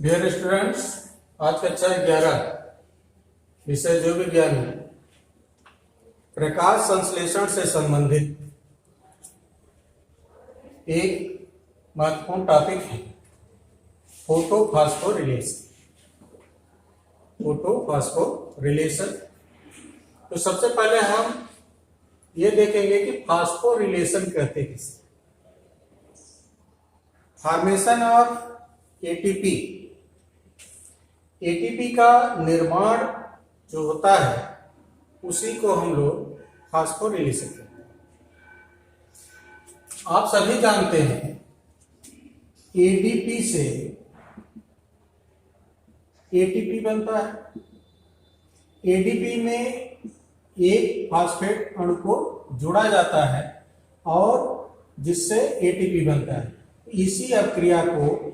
Dear students, आज कक्षा 11 विषय जीव विज्ञान में प्रकाश संश्लेषण से संबंधित एक महत्वपूर्ण टॉपिक है फोटोफॉस्फोरिलेशन। फोटोफॉस्फोरिलेशन। तो सबसे पहले हम ये देखेंगे कि फास्फोरिलेशन कहते किसे। Formation of ATP. एटीपी का निर्माण जो होता है उसी को हम लोग फास्फोरिलेशन कहते हैं। आप सभी जानते हैं एडीपी से एटीपी बनता है। एडीपी में एक फास्फेट अणु को जोड़ा जाता है और जिससे एटीपी बनता है। इसी अभिक्रिया को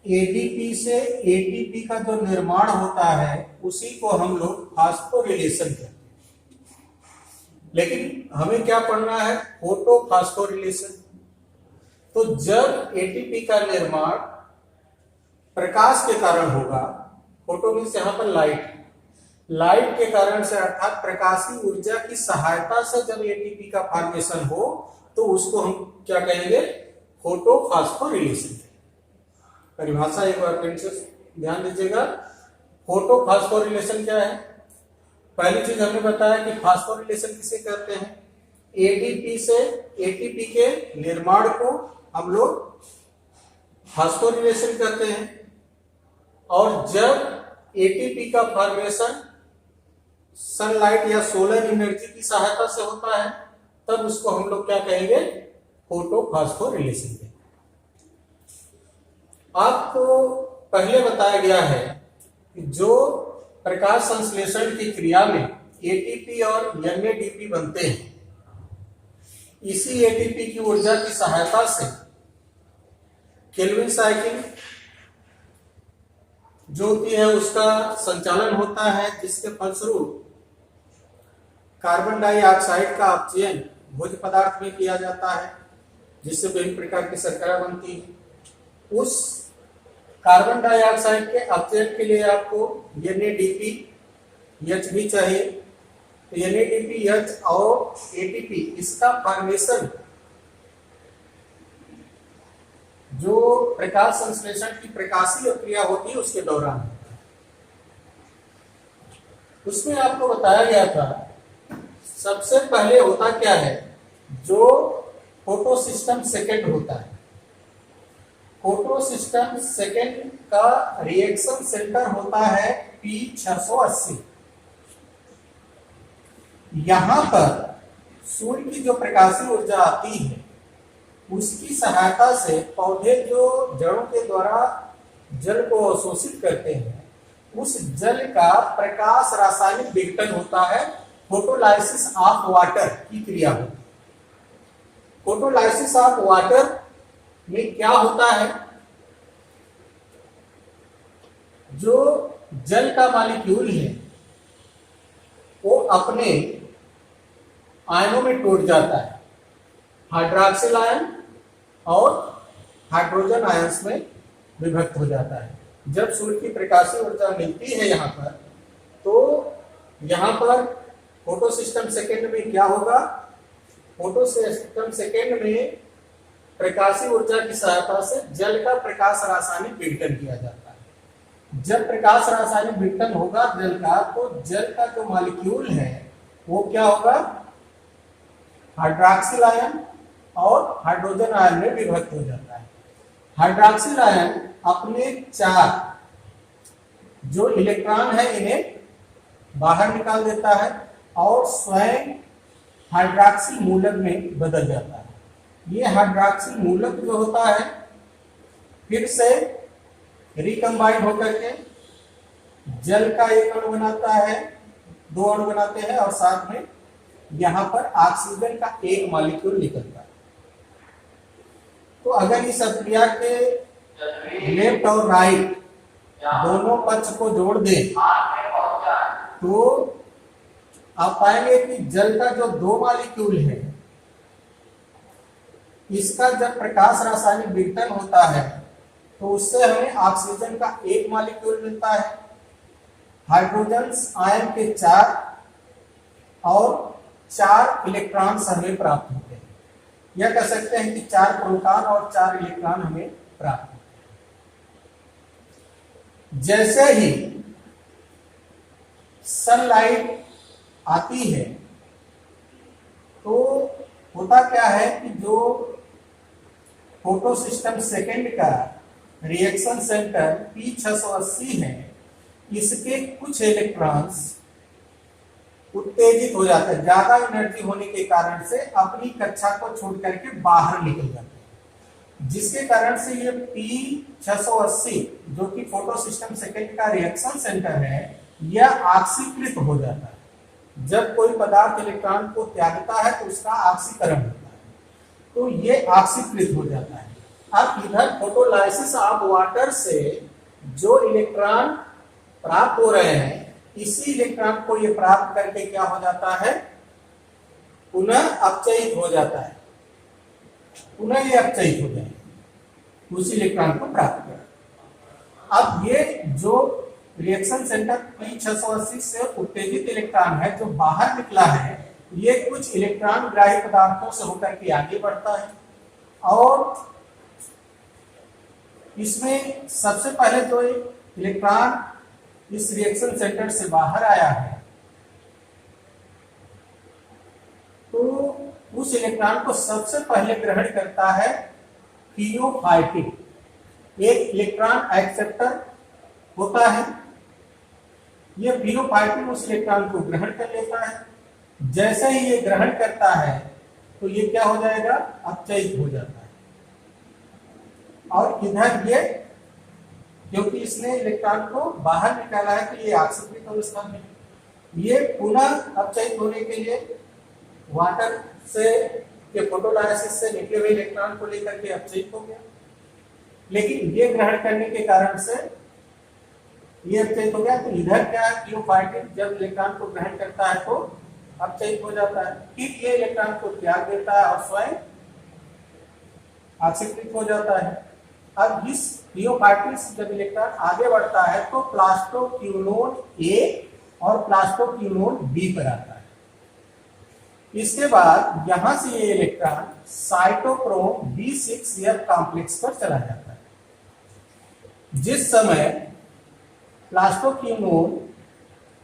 एडीपी से एटीपी का जो निर्माण होता है उसी को हम लोग फास्फोरिलेशन कहते हैं। लेकिन हमें क्या पढ़ना है? फोटोफॉस्फोरिलेशन। तो जब एटीपी का निर्माण प्रकाश के कारण होगा, फोटो मीन्स यहाँ पर लाइट के कारण से, अर्थात प्रकाशीय ऊर्जा की सहायता से जब एटीपी का फॉर्मेशन हो तो उसको हम क्या कहेंगे? फोटोफॉस्फोरिलेशन। परिभाषा एक बार फिर से ध्यान दीजिएगा। फोटोफॉस्फोरिलेशन क्या है? पहली चीज हमने बताया कि फास्फोरिलेशन किसे कहते हैं? एडीपी से एटीपी के निर्माण को हम लोग फास्फोरिलेशन कहते हैं। और जब एटीपी का फॉर्मेशन सनलाइट या सोलर एनर्जी की सहायता से होता है तब उसको हम लोग क्या कहेंगे? फोटोफॉस्फोरिलेशन कहेंगे। आपको पहले बताया गया है कि जो प्रकाश संश्लेषण की क्रिया में एटीपी और एनएडीपी बनते हैं, इसी एटीपी की ऊर्जा की सहायता से केल्विन साइकिल जो होती है उसका संचालन होता है, जिसके फलस्वरूप कार्बन डाइऑक्साइड का अपचयन भोज्य पदार्थ में किया जाता है, जिससे विभिन्न प्रकार की शर्करा बनती है। उस कार्बन डाइऑक्साइड के अपचयन के लिए आपको एनएडीपी एच भी चाहिए। तो एनएडीपी एच और एटीपी इसका फॉर्मेशन जो प्रकाश संश्लेषण की प्रकाशीय क्रिया होती है उसके दौरान होता है। उसमें आपको बताया गया था सबसे पहले होता क्या है? जो फोटोसिस्टम सेकेंड होता है। फोटोसिस्टम सेकेंड का रिएक्शन सेंटर होता है P680। यहां पर सूर्य की जो प्रकाशीय ऊर्जा आती है उसकी सहायता से पौधे जो जड़ों के द्वारा जल को अवशोषित करते हैं, उस जल का प्रकाश रासायनिक विघटन होता है। फोटोलाइसिस ऑफ वाटर की क्रिया होती है। फोटोलाइसिस ऑफ वाटर में क्या होता है? जो जल का मॉलिक्यूल है वो अपने आयनों में टूट जाता है। हाइड्रॉक्सिल आयन और हाइड्रोजन आयंस में विभक्त हो जाता है। जब सूर्य की प्रकाशीय ऊर्जा मिलती है यहाँ पर, तो यहाँ पर फोटोसिस्टम सेकेंड में क्या होगा? फोटोसिस्टम सेकेंड में प्रकाशीय ऊर्जा की सहायता से जल का प्रकाश रासायनिक विघटन किया जाता है। जब प्रकाश रासायनिक विघटन होगा जल का, तो जल का जो मॉलिक्यूल है वो क्या होगा? हाइड्रॉक्सिल आयन और हाइड्रोजन आयन में विभक्त हो जाता है। हाइड्रॉक्सिल आयन अपने 4 जो इलेक्ट्रॉन है इन्हें बाहर निकाल देता है और स्वयं हाइड्रॉक्सिल मूलक में बदल जाता है। ये हाइड्रॉक्सिल मूलक जो होता है फिर से रिकम्बाइंड होकर के जल का एक अणु बनाता है, 2 अणु बनाते हैं और साथ में यहां पर ऑक्सीजन का एक मॉलिक्यूल निकलता है। तो अगर इस अभिक्रिया के लेफ्ट और राइट दोनों पक्ष को जोड़ दें तो आप पाएंगे कि जल का जो 2 मॉलिक्यूल है इसका जब प्रकाश रासायनिक विघटन होता है तो उससे हमें ऑक्सीजन का एक मॉलिक्यूल मिलता है, हाइड्रोजन आयन के 4 और 4 इलेक्ट्रॉन्स हमें प्राप्त होते हैं। यह कह सकते हैं कि 4 प्रोटॉन और 4 इलेक्ट्रॉन हमें प्राप्त होते हैं। जैसे ही सनलाइट आती है तो होता क्या है कि जो फोटो सिस्टम सेकेंड का रिएक्शन सेंटर P680 है, इसके कुछ इलेक्ट्रॉन्स उत्तेजित हो जाते हैं, ज्यादा एनर्जी होने के कारण से अपनी कक्षा को छोड़ करके बाहर निकल जाते हैं, जिसके कारण से ये P680 जो कि फोटो सिस्टम सेकेंड का रिएक्शन सेंटर है, यह ऑक्सीकृत हो जाता है। जब कोई पदार्थ इलेक्ट्रॉन को त्यागता है तो उसका ऑक्सीकरण होता है, तो ये ऑक्सीकृत हो जाता है। अब इधर फोटोलाइसिस ऑफ वाटर से जो इलेक्ट्रॉन प्राप्त हो रहे हैं, इसी इलेक्ट्रॉन को ये प्राप्त करके क्या हो जाता है, पुनः अपचयित हो जाता है, पुनः ये अपचयित हो जाएगा, उसी इलेक्ट्रॉन को प्राप्त कर। अब ये जो रिएक्शन सेंटर P680 से उत्तेजित इलेक्ट्रॉन है जो बाहर निकला है, ये कुछ इलेक्ट्रॉन ग्राही पदार्थों से होकर के आगे बढ़ता है, और इसमें सबसे पहले जो इलेक्ट्रॉन इस रिएक्शन सेंटर से बाहर आया है, तो उस इलेक्ट्रॉन को सबसे पहले ग्रहण करता है थियोफाइटिन। एक इलेक्ट्रॉन एक्सेप्टर होता है, यह थियोफाइटिन उस इलेक्ट्रॉन को ग्रहण कर लेता है। जैसे ही ये ग्रहण करता है तो ये क्या हो जाएगा, अपचयित हो जाता है। और इधर ये, क्योंकि इसने इलेक्ट्रॉन को बाहर निकाला है तो ये ऑक्सीकृत अवस्था में, ये पुनः अपचयित होने के लिए वाटर से के फोटोलाइसिस से निकले हुए इलेक्ट्रॉन को लेकर के अपचयित हो गया। लेकिन ये ग्रहण करने के कारण से ये अपचयित हो गया, तो इधर क्या है, थियोफाइटिन जब इलेक्ट्रॉन को ग्रहण करता है तो अपचयित हो जाता है, फिर ये इलेक्ट्रॉन को त्याग देता है और स्वयं ऑक्सीकृत हो जाता है। अब इस थियोफाइटिन से जब इलेक्ट्रॉन आगे बढ़ता है तो प्लास्टोक्विनोन A और प्लास्टोक्विनोन B पर आता है। इसके बाद यहां से ये इलेक्ट्रॉन साइटोक्रोम B6F कॉम्प्लेक्स पर चला जाता है। जिस समय प्लास्टोक्विनोन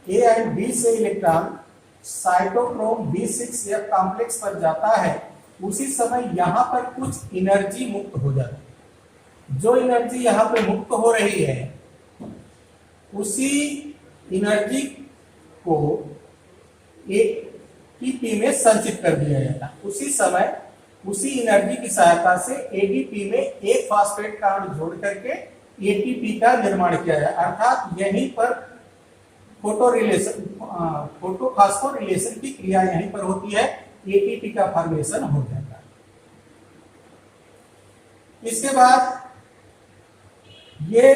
A एंड B से इलेक्ट्रॉन साइटोक्रोम B6F कॉम्प्लेक्स पर जाता है, उसी समय यहां पर कुछ एनर्जी मुक्त हो जाती है। जो एनर्जी यहां पे मुक्त हो रही है, उसी एनर्जी को एटीपी में संचित कर दिया जाता है। उसी समय उसी एनर्जी की सहायता से एडीपी में एक फास्फेट का अणु जोड़ करके एटीपी का निर्माण किया जाए, अर्थात यहीं पर फोटोफॉस्फोरिलेशन की क्रिया यहीं पर होती है, एटीपी का फॉर्मेशन हो जाता है। इसके बाद ये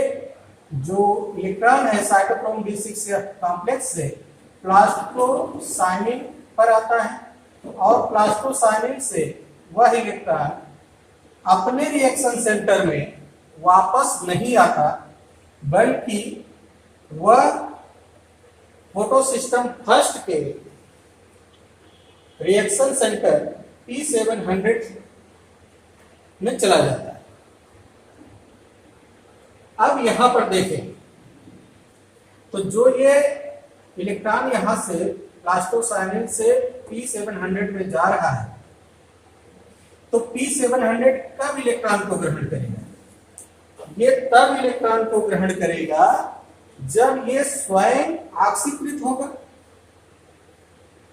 जो इलेक्ट्रॉन है साइटोक्रोम B6F कॉम्प्लेक्स से प्लास्टोसाइनिन पर आता है, और प्लास्टोसाइनिन से वह इलेक्ट्रॉन अपने रिएक्शन सेंटर में वापस नहीं आता, बल्कि वह फोटो सिस्टम फर्स्ट के रिएक्शन सेंटर P700 में चला जाता है। अब यहां पर देखें तो जो ये इलेक्ट्रॉन यहां से प्लास्टोसाइनिन से P700 में जा रहा है, तो P700 कब इलेक्ट्रॉन को ग्रहण करेगा, ये तब इलेक्ट्रॉन को ग्रहण करेगा जब ये स्वयं ऑक्सीकृत होगा,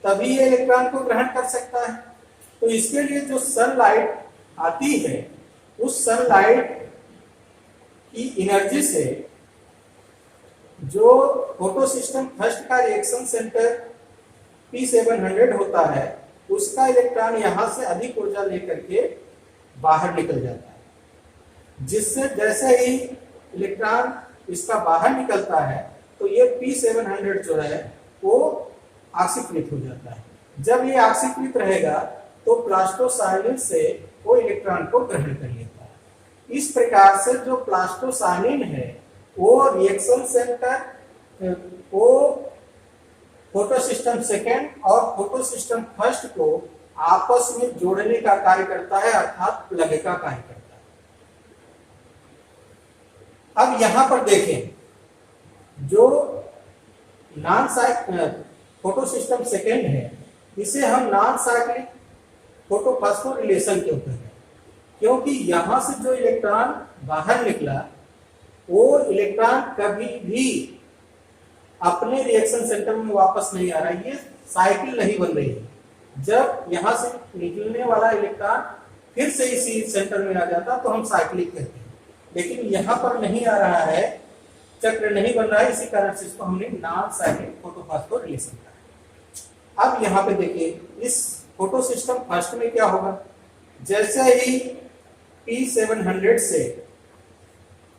तभी ये इलेक्ट्रॉन को ग्रहण कर सकता है। तो इसके लिए जो सनलाइट आती है, उस सनलाइट की एनर्जी से जो फोटो सिस्टम फर्स्ट का रिएक्शन सेंटर P700 होता है, उसका इलेक्ट्रॉन यहां से अधिक ऊर्जा लेकर के बाहर निकल जाता है, जिससे जैसे ही इलेक्ट्रॉन इसका बाहर निकलता है तो ये P700 जो है वो ऑक्सीकृत हो जाता है। जब ये ऑक्सीकृत रहेगा तो प्लास्टोसाइनिन से वो इलेक्ट्रॉन को ग्रहण कर लेता है। इस प्रकार से जो प्लास्टोसाइनिन है वो रिएक्शन सेंटर वो फोटोसिस्टम सेकेंड और फोटोसिस्टम फर्स्ट को आपस में जोड़ने का कार्य करता है, अर्थात प्लग का कार्य करता है। अब यहां पर देखें, जो नॉन फोटोसिस्टम सेकेंड है इसे हम नॉन साइक्लिक फोटोफॉस्फोरिलेशन क्यों कहते हैं? क्योंकि यहां से जो इलेक्ट्रॉन बाहर निकला वो इलेक्ट्रॉन कभी भी अपने रिएक्शन सेंटर में वापस नहीं आ रहा है, ये साइकिल नहीं बन रही है। जब यहां से निकलने वाला इलेक्ट्रॉन फिर से इसी सेंटर में आ जाता तो हम साइक्लिक कहते हैं, लेकिन यहां पर नहीं आ रहा है, चक्र नहीं बन रहा है, इसी कारण से इसको हमने नॉन साइक्लिक फोटोफॉस्फोरिलेशन कहा। अब यहाँ पे देखिए, इस फोटोसिस्टम फर्स्ट में क्या होगा, जैसे ही P700 से,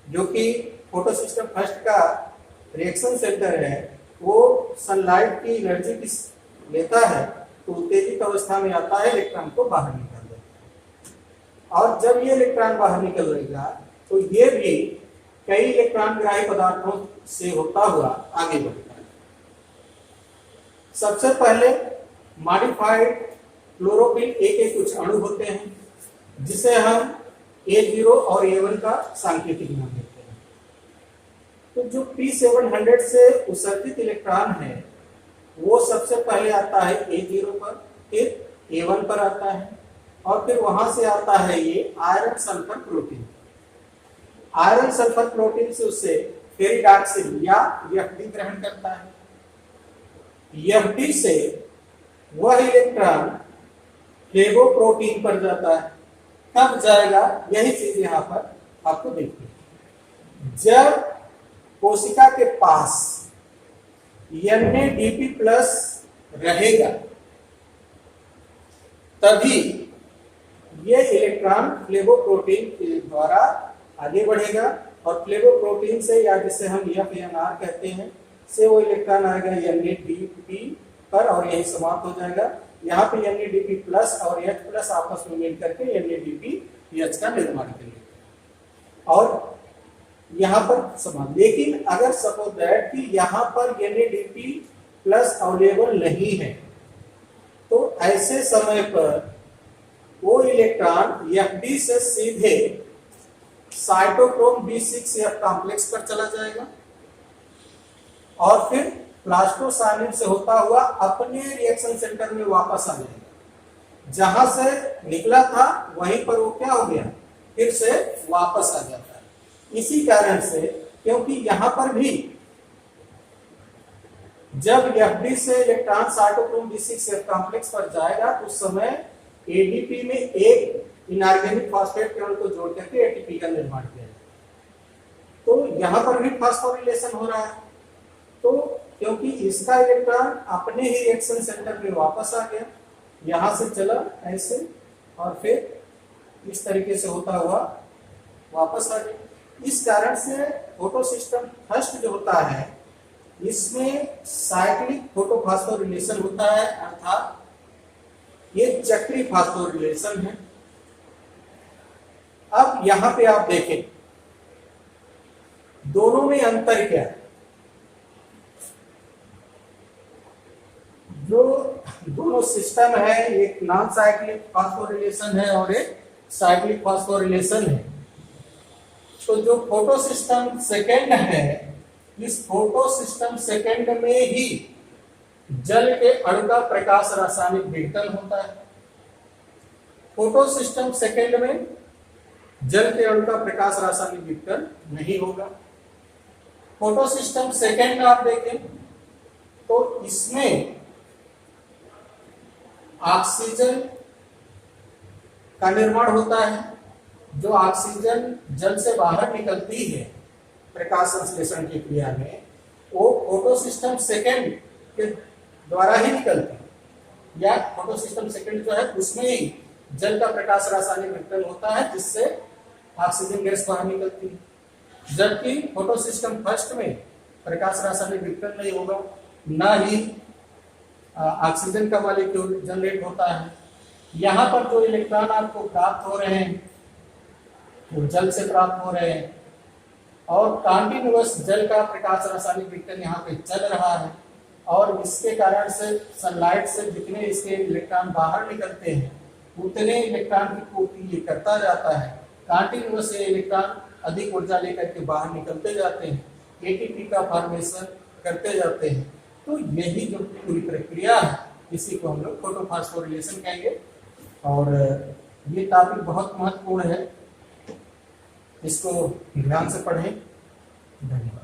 जो कि फोटोसिस्टम फर्स्ट का रिएक्शन सेंटर है, वो सनलाइट की एनर्जी की लेता है तो उत्तेजित अवस्था में आता है, इलेक्ट्रॉन को बाहर निकाल देता है। और जब ये इलेक्ट्रॉन बाहर निकलेगा तो ये भी कई इलेक्ट्रॉन ग्राही पदार्थों से होता हुआ आगे बढ़ता है। सबसे पहले मॉडिफाइड क्लोरोफिल ए के कुछ अणु होते हैं जिसे हम A0 और A1 का सांकेतिक नाम देते हैं। तो जो P700 से उत्सर्जित इलेक्ट्रॉन है वो सबसे पहले आता है A0 पर, फिर A1 पर आता है और फिर वहां से आता है ये iron sulphur protein. Iron sulphur protein से उससे फेरिडॉक्सिल या एफडी ग्रहण करता है। एफडी से वह इलेक्ट्रॉन फ्लेवोप्रोटीन पर जाता है। कब जाएगा, यही चीज यहां पर आपको देखिए, जब कोशिका के पास NADP प्लस रहेगा तभी ये इलेक्ट्रॉन फ्लेवोप्रोटीन के द्वारा आगे बढ़ेगा और फ्लेवोप्रोटीन से, या जिसे हम FNR कहते हैं, से वो इलेक्ट्रॉन आएगा NADP पर और यही समाप्त हो जाएगा। यहाँ पे NADP प्लस और H प्लस आपस में मिल करके NADPH का निर्माण करेंगे और यहाँ पर समाप्त। लेकिन अगर सपोज दैट कि यहाँ पर NADP प्लस अवेलेबल नहीं है तो ऐसे समय पर वो इलेक्ट्रॉन FD से सीधे साइटोक्रोम B6F कॉम्प्लेक्स पर चला जाएगा और फिर प्लास्टोसाइनिन से होता हुआ अपने रिएक्शन सेंटर में वापस आ जाएगा। जहां से निकला था वहीं पर वो क्या हो गया, फिर से वापस आ जाता है। इसी कारण से, क्योंकि यहां पर भी जब FD से इलेक्ट्रॉन साइटोक्रोम B6F कॉम्प्लेक्स पर जाएगा तो उस समय ADP में एक इनऑर्गेनिक फॉस्फेट केवल को जोड़ करके ATP का निर्माण किया जाए। तो यहां पर भी फॉस्फोरिलेशन हो रहा है। तो क्योंकि इसका इलेक्ट्रॉन अपने ही रिएक्शन सेंटर में वापस आ गया, यहां से चला ऐसे और फिर इस तरीके से होता हुआ वापस आ गया। इस कारण से फोटोसिस्टम फर्स्ट जो होता है इसमें साइक्लिक फोटोफॉस्फोरिलेशन होता है, अर्थात ये चक्रीय फॉस्फोरिलेशन है। अब यहां पे आप देखें दोनों में अंतर क्या है। जो दोनों सिस्टम है, एक नॉन साइक्लिक फॉस्फोरिलेशन है और एक साइक्लिक फॉस्फोरिलेशन है। तो जो फोटो सिस्टम सेकेंड है, इस फोटो सिस्टम सेकेंड में ही जल के अणु का प्रकाश रासायनिक विघटन होता है। फोटो सिस्टम सेकेंड में जल के अणु का प्रकाश रासायनिक विघटन नहीं होगा। फोटो सिस्टम सेकेंड में आप देखें तो इसमें ऑक्सीजन का निर्माण होता है। जो ऑक्सीजन जल से बाहर निकलती है प्रकाश संश्लेषण की क्रिया में, वो फोटो सिस्टम सेकेंड के द्वारा ही निकलती है, या फोटो सिस्टम सेकेंड जो है उसमें ही जल का प्रकाश रासायनिक विघटन होता है जिससे ऑक्सीजन गैस बाहर निकलती है। जबकि फोटो सिस्टम फर्स्ट में प्रकाश रासायनिक विघटन नहीं होगा, ना ही ऑक्सीजन का मॉलिक्यूल जनरेट होता है। यहाँ पर जो इलेक्ट्रॉन आपको प्राप्त हो रहे हैं जो जल से प्राप्त हो रहे हैं, और कंटिन्यूअस जल का प्रकाश रासायनिक विघटन यहाँ पे चल रहा है, और इसके कारण से सनलाइट से जितने इसके इलेक्ट्रॉन बाहर निकलते हैं उतने इलेक्ट्रॉन की पूर्ति ये करता जाता है। कंटिन्यूअस ये इलेक्ट्रॉन अधिक ऊर्जा लेकर के बाहर निकलते जाते हैं, एटीपी का फॉर्मेशन करते जाते हैं। तो यही जो पूरी प्रक्रिया है इसी को हम लोग फोटोफॉस्फोरिलेशन कहेंगे। और ये टॉपिक बहुत महत्वपूर्ण है, इसको ध्यान से पढ़ें। धन्यवाद।